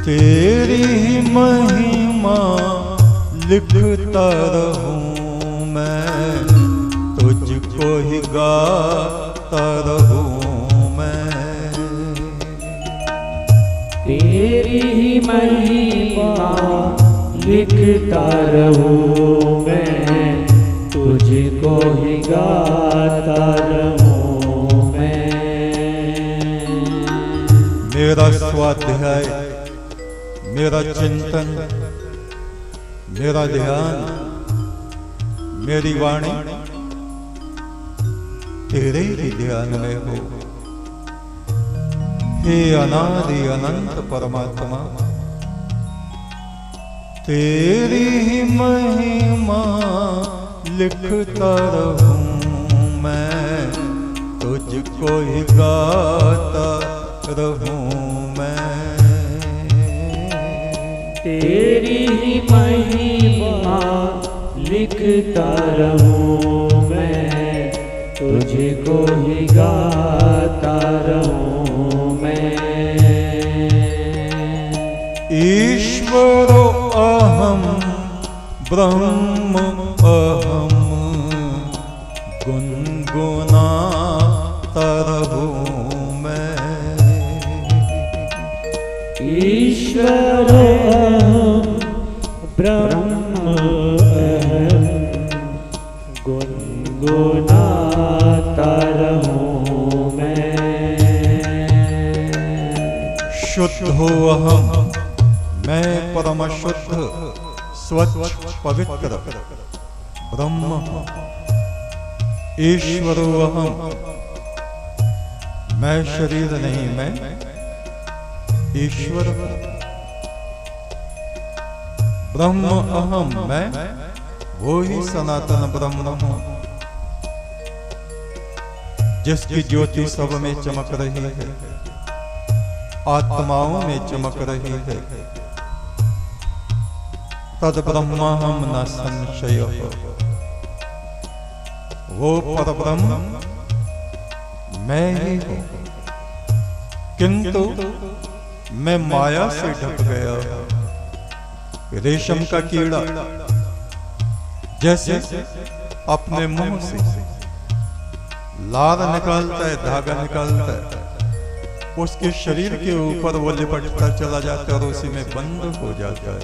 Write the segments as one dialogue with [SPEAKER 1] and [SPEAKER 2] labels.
[SPEAKER 1] तेरी ही महिमा लिखता रहूं मैं, तुझको ही गाता रहूं मैं।
[SPEAKER 2] तेरी ही महिमा लिखता रहूं मैं, तुझको ही गाता रहूं मैं।
[SPEAKER 1] मेरा स्वाध्याय, मेरा चिंतन, मेरा ध्यान, मेरी वाणी तेरे ही ध्यान में हो। हे अनादि अनंत परमात्मा, तेरी ही महिमा लिखता रहूं मैं, तुझको ही गाता रहूं मैं।
[SPEAKER 2] तेरी ही महिमा लिखता रहूं मैं, तुझको ही गाता रहूं मैं।
[SPEAKER 1] ईश्वरो अहम ब्रह्म अहम, गुनगुनाता रहूं मैं।
[SPEAKER 2] ईश्वर ब्रह्म गुनगुनाता रहूं मैं।
[SPEAKER 1] शुद्ध हो अहम, मैं परम शुद्ध स्वच्छ पवित्र ब्रह्म हूँ। ईश्वरो अहम, मैं शरीर नहीं, मैं ईश्वर हूँ। ब्रह्म अहम, मैं वो ही सनातन ब्रह्म हूँ, जिसकी ज्योति सब में चमक रही है, आत्माओं में चमक रही है। तद ब्रह्महम न संशय हो। वो परब्रह्म मैं ही हूँ, किंतु मैं माया से ढक गया हूँ। रेशम का कीड़ा जैसे अपने मुंह से लार निकालता है, धागा निकालता है, उसके शरीर के ऊपर वो लिपटता चला जाता है और उसी में बंद हो जाता है।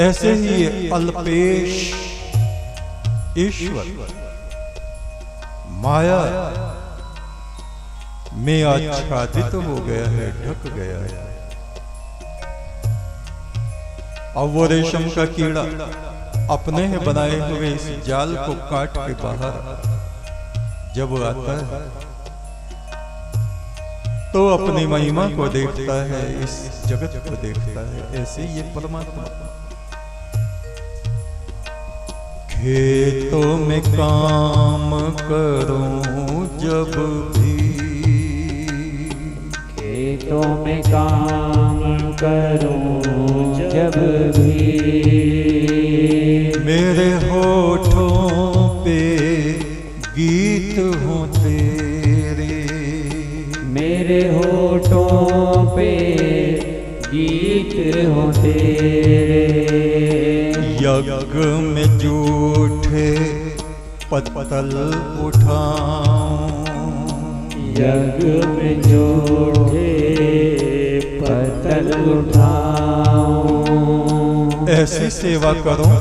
[SPEAKER 1] ऐसे ही अल्पेश ईश्वर माया में आच्छादित हो गया है, ढक गया है। अब वो रेशम का कीड़ा अपने ही बनाए हुए इस जाल को काट के बाहर जब आता है तो अपनी महिमा को देखता है, इस जगत को देखता है। ऐसे ये परमात्मा खेतों में काम करूं जब भी,
[SPEAKER 2] खेतों में काम करूं जब भी,
[SPEAKER 1] मेरे होठों पे गीत हों तेरे,
[SPEAKER 2] मेरे होठों पे गीत हों तेरे।
[SPEAKER 1] यज्ञ में जूठे पत्तल उठाऊं,
[SPEAKER 2] यज्ञ में जूठे पत्तल उठाऊं।
[SPEAKER 1] ऐसी सेवा करूं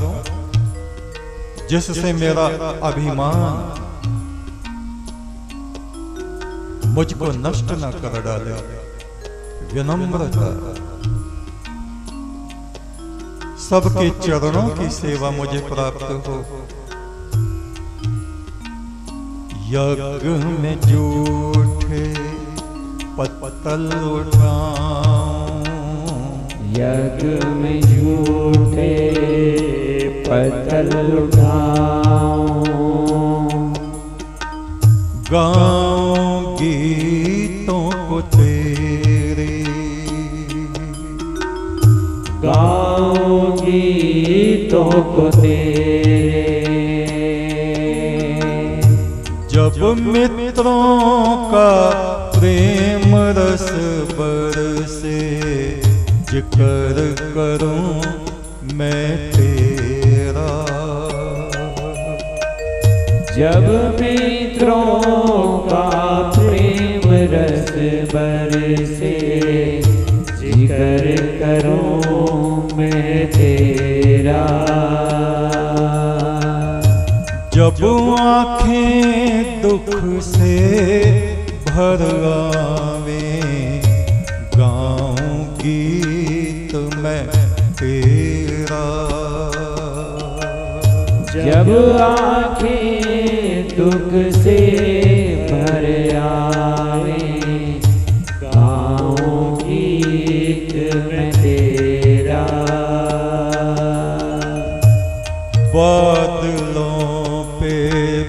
[SPEAKER 1] जिससे मेरा अभिमान मुझको नष्ट न कर डाले। विनम्रता, सबके चरणों की सेवा मुझे प्राप्त हो। यज्ञ में जूठे पत्तल उठाऊं,
[SPEAKER 2] यज्ञ में जूठे पत्तल उठाऊं।
[SPEAKER 1] गाऊं गीतों को तेरे,
[SPEAKER 2] गाऊं गीतों को तेरे।
[SPEAKER 1] जब मित्रों का प्रेम रस बरसे, जिक्र करूं मैं तेरा।
[SPEAKER 2] जब मित्रों का प्रेम रस बरसे, जिक्र करूं मैं तेरा।
[SPEAKER 1] जब आँखें दुख से भर आवे, गाऊं गीत मैं तेरा।
[SPEAKER 2] जब आँखें दुख से भर आवे, गाऊं गीत मैं तेरा।
[SPEAKER 1] बादलों पे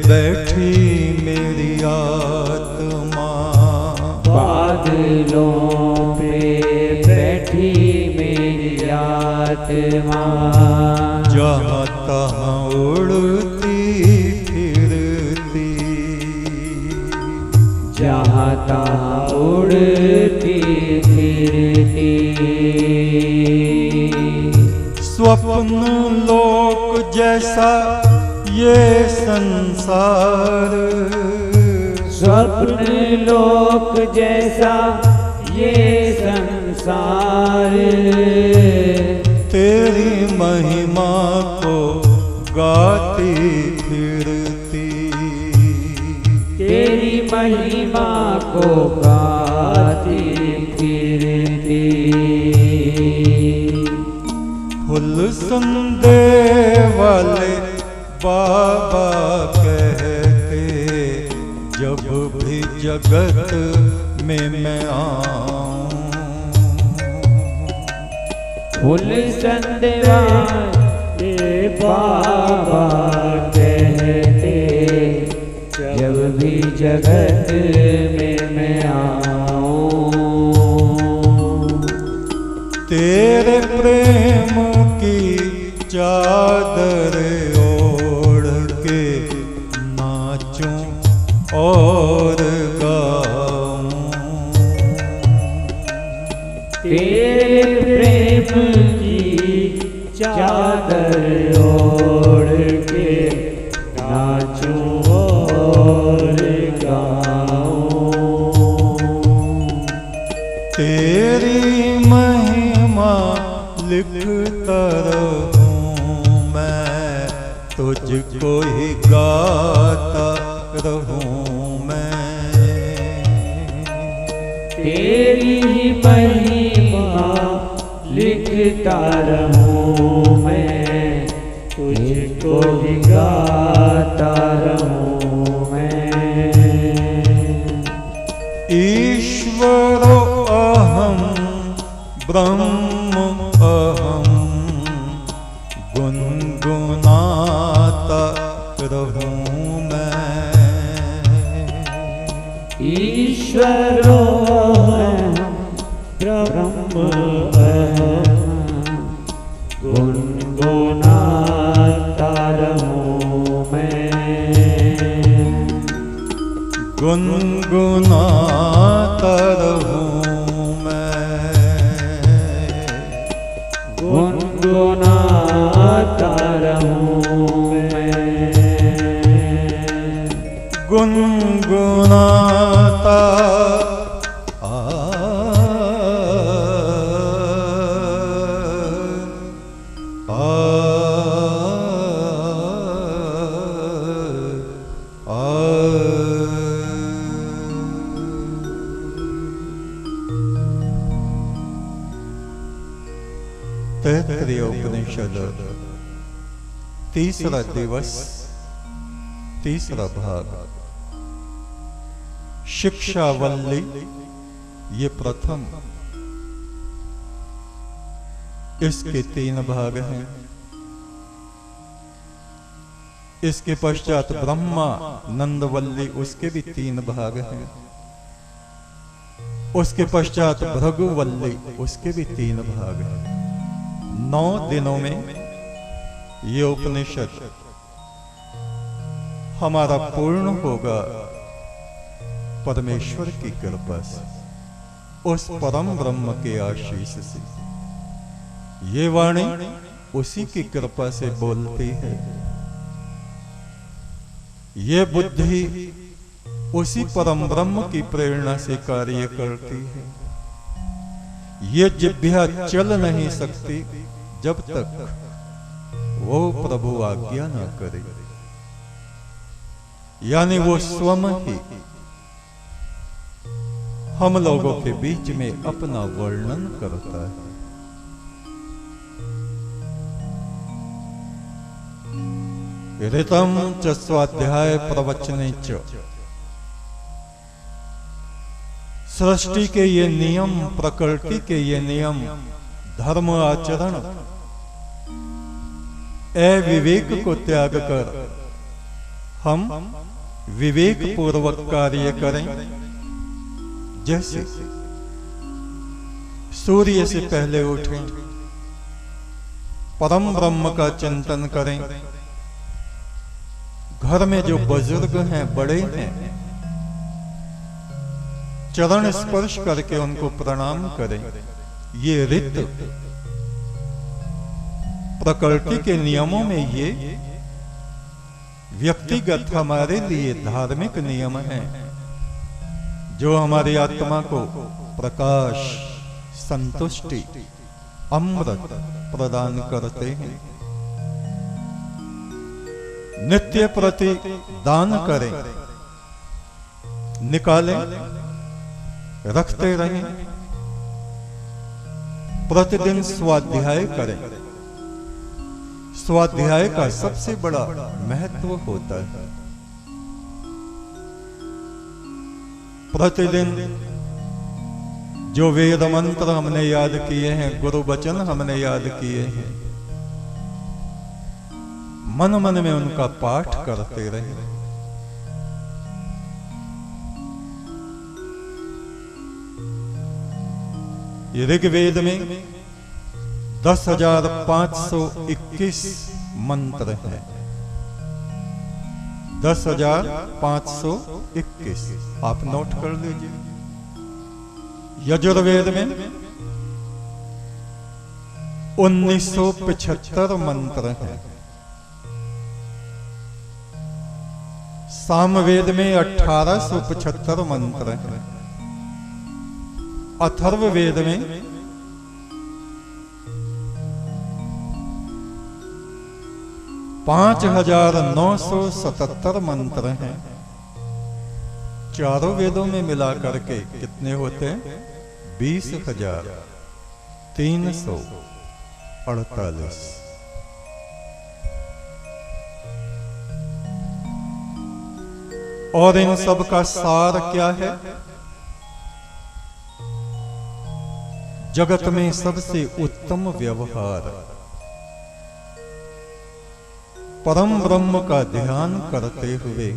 [SPEAKER 1] बैठी मेरी आत्मा,
[SPEAKER 2] बादलों पे बैठी मेरी आत्मा।
[SPEAKER 1] जहाँ तहाँ उड़ती फिरती,
[SPEAKER 2] जहाँ तहाँ उड़ती फिरती।
[SPEAKER 1] स्वप्न लोक जैसा ये संसार,
[SPEAKER 2] स्वप्न लोक जैसा ये संसार।
[SPEAKER 1] तेरी महिमा को गाती फिरती,
[SPEAKER 2] तेरी महिमा को गाती फिरती।
[SPEAKER 1] फुल संदे वाले बाबा कहते, जब भी जगत में मैं आऊं।
[SPEAKER 2] फुल संदे वाले बाबा कहते, जब भी जगत में मैं आऊं।
[SPEAKER 1] तेरे प्रेम की चादर ओढ़ के नाचूं और गाऊं।
[SPEAKER 2] तेरे प्रेम की चादर ओढ़ के नाचूं और गाऊं।
[SPEAKER 1] तेरी महिमा लिखता रहूं मैं, तुझको ही गाता रहूं मैं।
[SPEAKER 2] तेरी महिमा लिखता रहूं मैं, तुझको ही गाता रहूं मैं।
[SPEAKER 1] ईश्वरो अहम ब्रह्म अहम, गुनगुनाता रहूं मैं।
[SPEAKER 2] ईश्वरो ब्रह्म गुनगुनाता रहूं मैं।
[SPEAKER 1] गुनगुनाता रहूं मैं।
[SPEAKER 2] गुनगुनाता रहूं मैं।
[SPEAKER 1] गुनगुनाता तैत्तरीय उपनिषद तीसरा दिवस, तीसरा भाग। शिक्षावल्ली ये प्रथम, इसके 3 भाग हैं। इसके पश्चात ब्रह्मा नंदवल्ली, उसके भी 3 भाग हैं। उसके पश्चात भृगुवल्ली, उसके भी 3 भाग हैं। 9 दिनों में ये उपनिषद हमारा पूर्ण होगा परमेश्वर की कृपा से, उस परम ब्रह्म के आशीष से। ये वाणी उसी की कृपा से बोलती है, ये बुद्धि उसी परम ब्रह्म की प्रेरणा से कार्य करती है। ये जिह्वा चल नहीं सकती जब तक वो प्रभु आज्ञा न करे, यानी वो स्वयं ही हम लोगों के बीच में अपना वर्णन करता है। ऋतम च स्वाध्याय प्रवचने च, सृष्टि के ये नियम, प्रकृति के ये नियम, धर्म आचरण, अविवेक को त्याग कर हम विवेक पूर्वक कार्य करें। जैसे सूर्य से पहले उठें, परम ब्रह्म का चिंतन करें, घर में जो बुजुर्ग हैं, बड़े हैं, चरण स्पर्श करके उनको प्रणाम करें। ये रीत प्रकृति के नियमों में ये व्यक्तिगत हमारे लिए धार्मिक नियम हैं, जो हमारी आत्मा को प्रकाश, संतुष्टि, अमृत प्रदान करते हैं। नित्य प्रति दान करें, निकालें, रखते रहें। प्रतिदिन स्वाध्याय करें। स्वाध्याय का सबसे बड़ा महत्व होता है। प्रतिदिन जो वेद मंत्र हमने याद किए हैं, गुरु वचन हमने याद किए हैं, मन मन में उनका पाठ करते रहे। ऋग्वेद में 10,521 मंत्र हैं। 10,521 आप नोट कर लीजिए। यजुर्वेद में 1975 मंत्र हैं। सामवेद में 1875 मंत्र हैं। अथर्ववेद में 5,977 मंत्र हैं। चारों वेदों में मिलाकर के कितने होते हैं? 20,348। और इन सब का सार क्या है? जगत में सबसे उत्तम व्यवहार, परम ब्रह्म का ध्यान करते हुए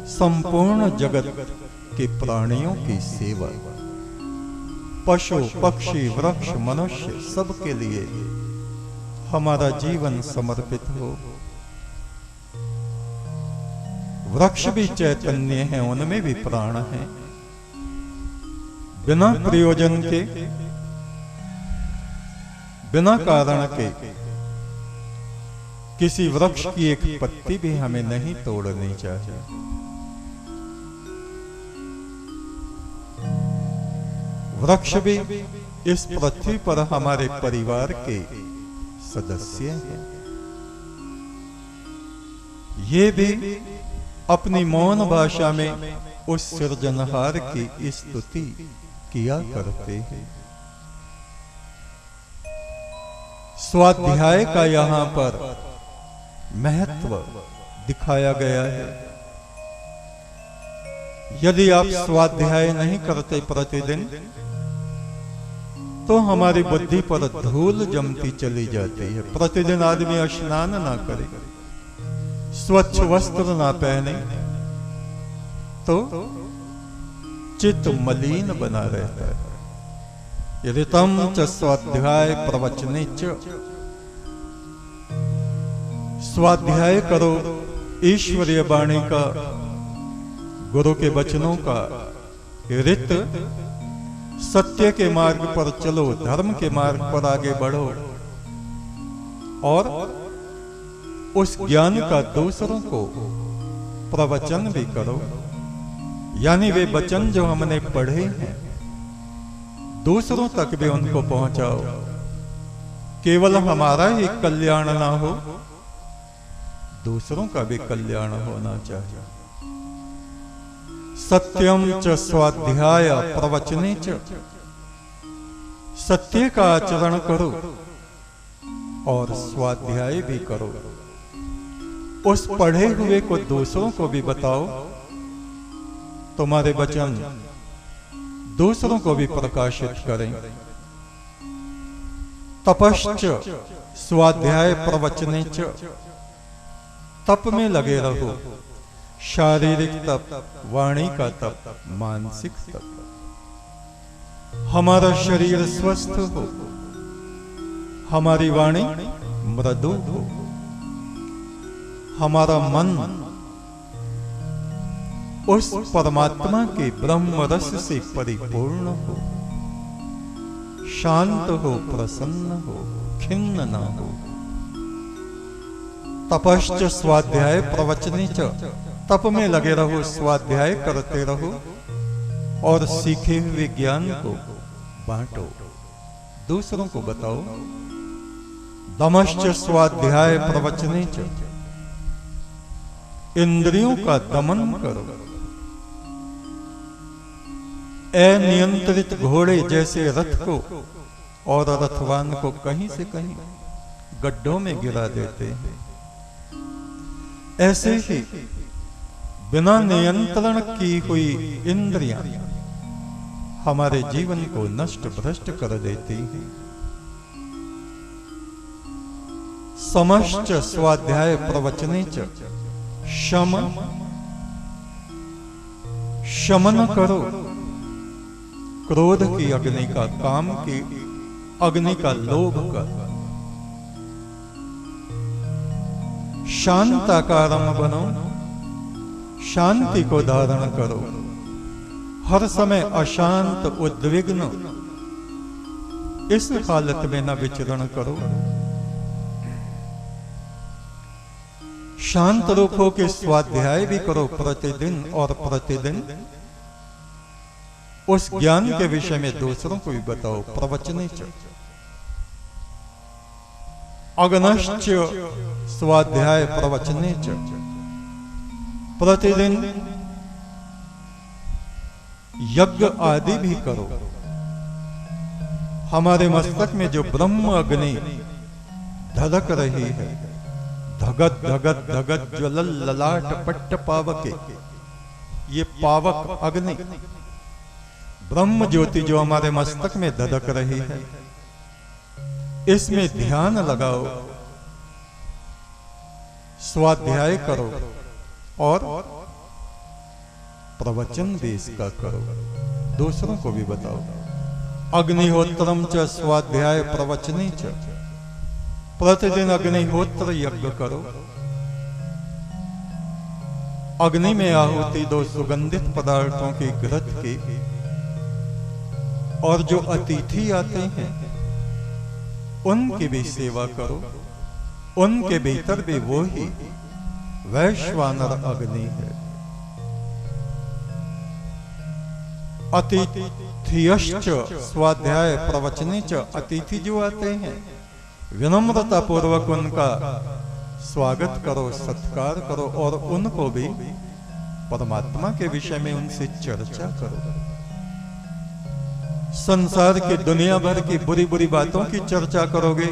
[SPEAKER 1] संपूर्ण जगत के प्राणियों की सेवा, पशु पक्षी वृक्ष मनुष्य सबके लिए हमारा जीवन समर्पित हो। वृक्ष भी चैतन्य हैं, उनमें भी प्राण हैं। बिना प्रयोजन के, बिना कारण के किसी वृक्ष की एक पत्ती भी हमें नहीं तोड़नी चाहिए। वृक्ष भी इस पृथ्वी पर हमारे परिवार के सदस्य हैं। ये भी अपनी मौन भाषा में उस सृजनहार की स्तुति किया करते हैं। स्वाध्याय का यहां पर महत्व दिखाया गया है। यदि आप स्वाध्याय नहीं करते प्रतिदिन, तो हमारी बुद्धि पर धूल जमती चली जाती है। प्रतिदिन आदमी स्नान ना करे, स्वच्छ वस्त्र ना पहने, तो चित्त मलिन बना रहता है। ऋतम च स्वाध्याय प्रवचने च, स्वाध्याय करो ईश्वरीय वाणी का, गुरु के वचनों का। ऋत सत्य के मार्ग पर चलो, धर्म के मार्ग पर आगे बढ़ो और उस ज्ञान का दूसरों को प्रवचन भी करो। यानी वे वचन जो हमने पढ़े हैं दूसरों तक भी उनको पहुंचाओ। केवल हमारा ही कल्याण ना हो, दूसरों का भी कल्याण होना चाहिए। सत्यम च स्वाध्याय प्रवचने च, सत्य का आचरण करो और स्वाध्याय भी करो। उस पढ़े हुए को दूसरों को भी बताओ। तुम्हारे वचन दूसरों को भी प्रकाशित करें। तपश्च स्वाध्याय प्रवचने च, तप में लगे रहो। शारीरिक तप, वाणी का तप, मानसिक तप। हमारा शरीर स्वस्थ हो, हमारी वाणी मृदु हो, हमारा मन उस परमात्मा के ब्रह्म रस से परिपूर्ण हो, शांत हो, प्रसन्न हो, खिन्न ना हो। तपश्च स्वाध्याय प्रवचने च, तप में लगे रहो, स्वाध्याय करते रहो और सीखे हुए ज्ञान को बांटो, दूसरों को बताओ। दमश्च स्वाध्याय प्रवचने च, इंद्रियों का दमन करो। अनियंत्रित घोड़े जैसे रथ को और रथवान को कहीं से कहीं गड्ढों में गिरा देते हैं, ऐसे ही बिना नियंत्रण की हुई इंद्रियां हमारे जीवन को नष्ट भ्रष्ट कर देती हैं। समश्च स्वाध्याय प्रवचने च, शमन करो। क्रोध की अग्नि का, काम की अग्नि का, लोभ का। शांताकारम बनो, शांति को धारण करो। हर समय अशांत, उद्विग्न इस हालत में न विचरण करो। शांत रूप हो के स्वाध्याय भी करो प्रतिदिन, और प्रतिदिन उस ज्ञान के विषय में दूसरों को भी बताओ। प्रवचने च अगनश्च स्वाध्याय प्रवचने च, प्रतिदिन यज्ञ आदि भी करो। हमारे मस्तक में जो ब्रह्म अग्नि धधक रही है, धगत धगत धगत ज्वलल ललाट पट्ट पावके, ये पावक अग्नि ब्रह्म ज्योति जो हमारे मस्तक में धधक रही है, इसमें ध्यान लगाओ, स्वाध्याय करो और प्रवचन भी इसका करो, दूसरों को भी बताओ। अग्निहोत्रम च स्वाध्याय प्रवचने च, प्रतिदिन अग्निहोत्र यज्ञ करो। अग्नि में आहुति दो सुगंधित पदार्थों की घृत की, और जो अतिथि आते हैं उनकी भी सेवा करो। उनके भीतर भी वो ही वैश्वानर अग्नि है। अतिथियश्च स्वाध्याय प्रवचने च, अतिथि जो आते हैं विनम्रता पूर्वक उनका स्वागत करो, सत्कार करो और उनको भी परमात्मा के विषय में उनसे चर्चा करो। संसार की दुनिया भर की बुरी बुरी बातों की चर्चा करोगे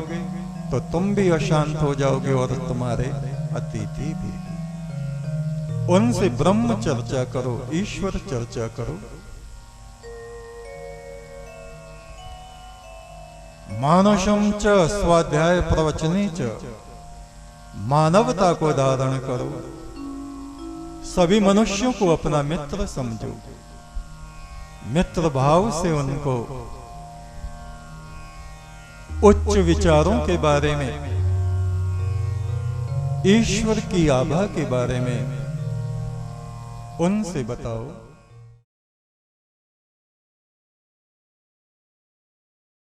[SPEAKER 1] तो तुम भी अशांत हो जाओगे और तुम्हारे अतिथि भी। उनसे ब्रह्म चर्चा करो, ईश्वर चर्चा करो। मानुषम च स्वाध्याय प्रवचने च, मानवता को धारण करो। सभी मनुष्यों को अपना मित्र समझो, मित्र भाव से उनको उच्च विचारों के बारे में, ईश्वर की आभा के बारे में उनसे बताओ।